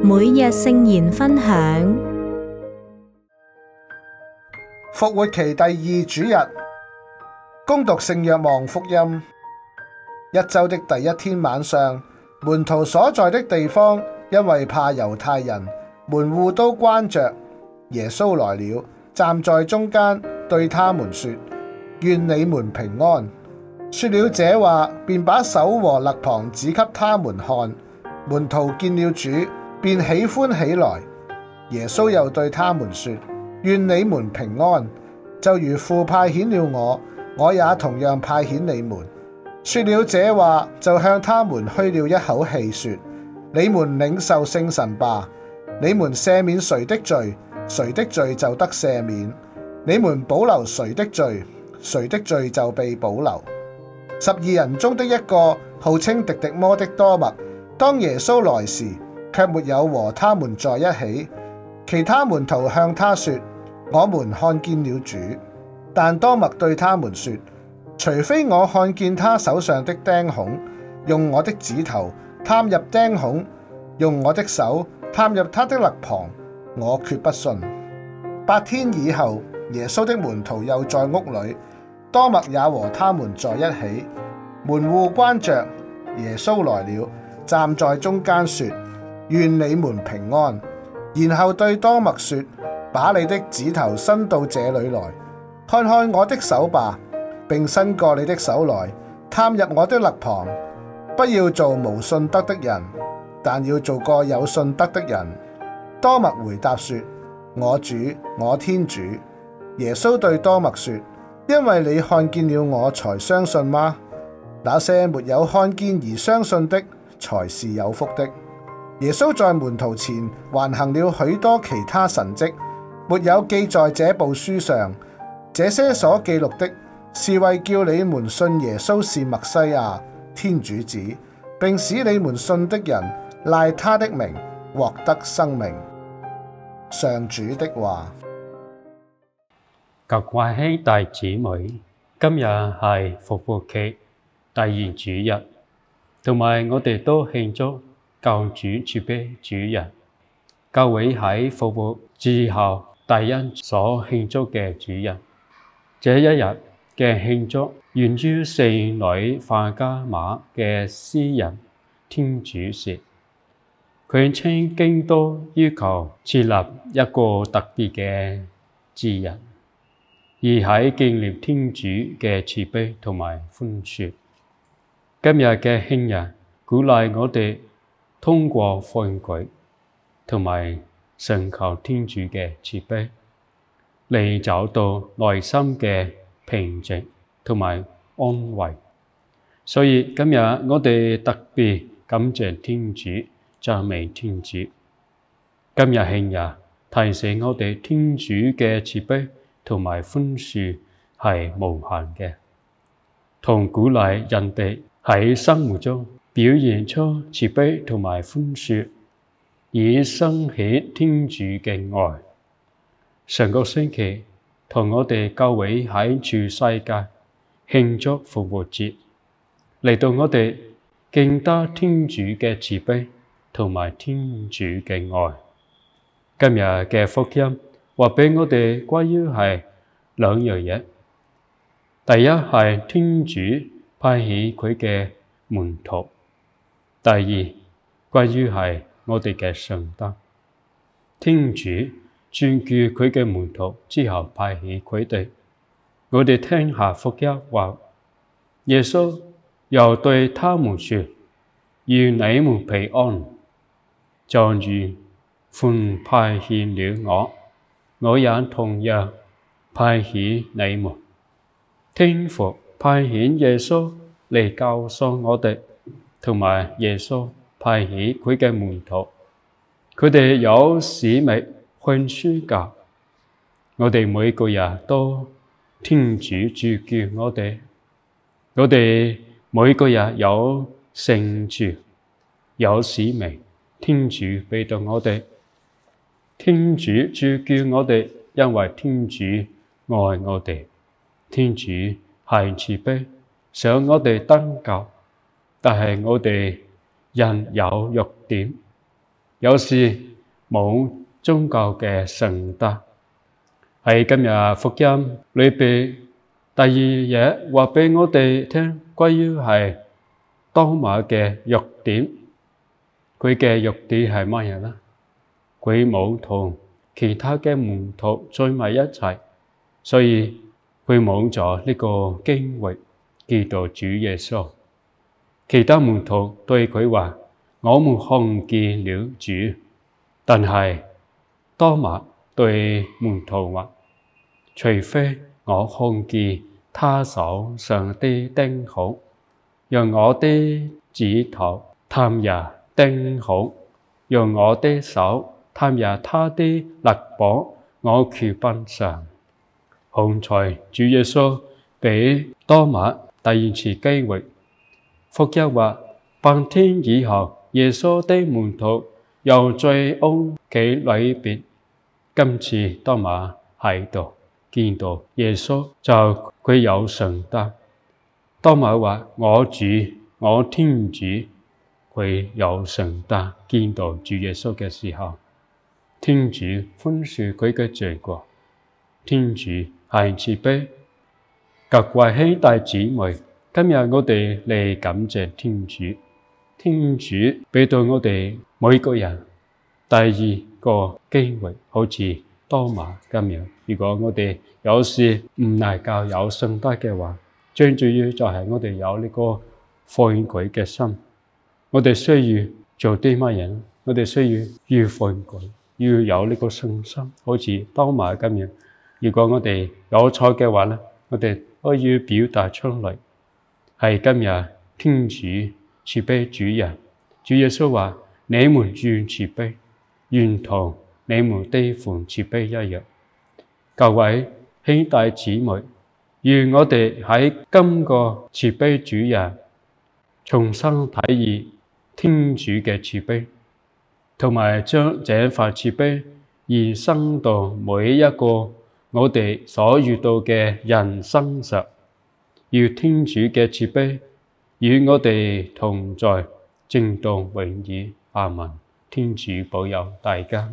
每日聖言分享。復活期第二主日，恭讀聖若望福音。一週的第一天晚上，門徒所在的地方，因為怕猶太人，門戶都關着。耶穌來了，站在中間，對他們說：願你們平安。說了這話，便把手和肋旁指給他們看。門徒見了主，便喜歡起來。耶穌又對他們說：願你們平安。就如父派遣了我，我也同樣派遣你們。說了這話，就向他們噓了一口氣，說：你們領受聖神吧。你們赦免誰的罪，誰的罪就得赦免；你們保留誰的罪，誰的罪就被保留。12人中的一個，號稱狄狄摩的多默，當耶穌來時，卻沒有和他們在一起。其他門徒向他說：我們看見了主。但多默對他們說：除非我看見他手上的釘孔，用我的指頭探入釘孔，用我的手探入他的肋旁，我決不信。8天以後，耶穌的門徒又在屋裏，多默也和他們在一起。門戶關着，耶穌來了，站在中間說：願你們平安。然後對多默說：把你的指頭伸到這裏來，看看我的手吧，並伸過你的手來，探入我的肋旁。不要做無信德的人，但要做個有信德的人。多默回答說：我主，我天主。耶穌對多默說：因為你看見了我才相信嗎？那些沒有看見而相信的，才是有福的。耶穌在門徒前還行了許多其他神蹟，沒有記在這部書上。這些所記錄的，是為叫你們信耶穌是默西亞，天主子，並使你們信的人賴他的名獲得生命。上主的話。各位兄弟姊妹，今日係復活期第二主日，同埋我哋都慶祝救主賜俾主日。教會喺復活之後第一所慶祝嘅主日，這一日嘅慶祝源於聖女法加馬嘅詩人天主說，佢稱基督要求設立一個特別嘅節日，而喺紀念天主嘅慈悲同埋寬恕。今日嘅慶日鼓勵我哋通過悔改同埋尋求天主嘅慈悲，嚟找到內心嘅平靜同埋安慰。所以今日我哋特別感謝天主，讚美天主。今日慶日提醒我哋天主嘅慈悲同埋寬恕係無限嘅，同鼓勵人哋喺生活中表現出慈悲同埋寬恕，以彰顯天主嘅愛。上個星期同我哋教會喺全世界慶祝復活節，嚟到我哋敬得天主嘅慈悲同埋天主嘅愛。今日嘅福音話俾我哋關於係兩樣嘢。第一係天主派遣佢嘅門徒，第二關於係我哋嘅信德。天主專叫佢嘅門徒之後派遣佢哋。我哋聽下福音話，耶穌又對他們說：願你們平安。正如父派遣了我，我也同樣派遣你們。天父派遣耶穌嚟教唆我哋，同埋耶穌派遣佢嘅門徒，佢哋有使命去宣教。我哋每個人都天主召叫我哋每個人有聖召，有使命，天主俾到我哋。天主召叫我哋，因為天主愛我哋。天主係慈悲，想我哋得救，但係我哋人有弱點，有時冇宗教嘅聖德。喺今日福音裏邊，第二嘢話俾我哋聽，關於係多馬嘅弱點。佢嘅弱點係乜嘢呢？佢冇同其他嘅門徒聚埋一齊，所以佢冇咗呢個機會見到主耶穌。其他門徒對佢話：我們看見了主。但係多馬對門徒話：除非我看見他手上的釘孔，讓我的指頭探入釘孔，讓我的手探入他的肋膀，我決不信。好彩主耶穌俾多馬第二次機會。福音話，半天以後，耶穌的門徒又在屋企裏邊。今次多馬喺度見到耶穌，就佢有聖德。多馬話：我主，我天主。佢有聖德，見到主耶穌嘅時候，天主寬恕佢嘅罪過。天主係慈悲。各位兄弟姊妹，今日我哋嚟感謝天主。天主俾到我哋每個人第二個機會，好似多馬咁樣。如果我哋有時唔能夠有聖德嘅話，最主要就係我哋有呢個悔改嘅心。我哋需要做啲乜嘢？我哋需要悔改，要有呢個信心，好似多馬咁樣。如果我哋有錯嘅話咧，我哋都要表達出嚟。係今日天主慈悲主人，主耶穌話：你們要慈悲，願同你們的父慈悲一樣。各位兄弟姊妹，願我哋喺今個慈悲主人重新體驗天主嘅慈悲，同埋將這份慈悲延伸到每一個我哋所遇到嘅人身上。要天主嘅慈悲與我哋同在，直到永遠。阿們。天主保佑大家。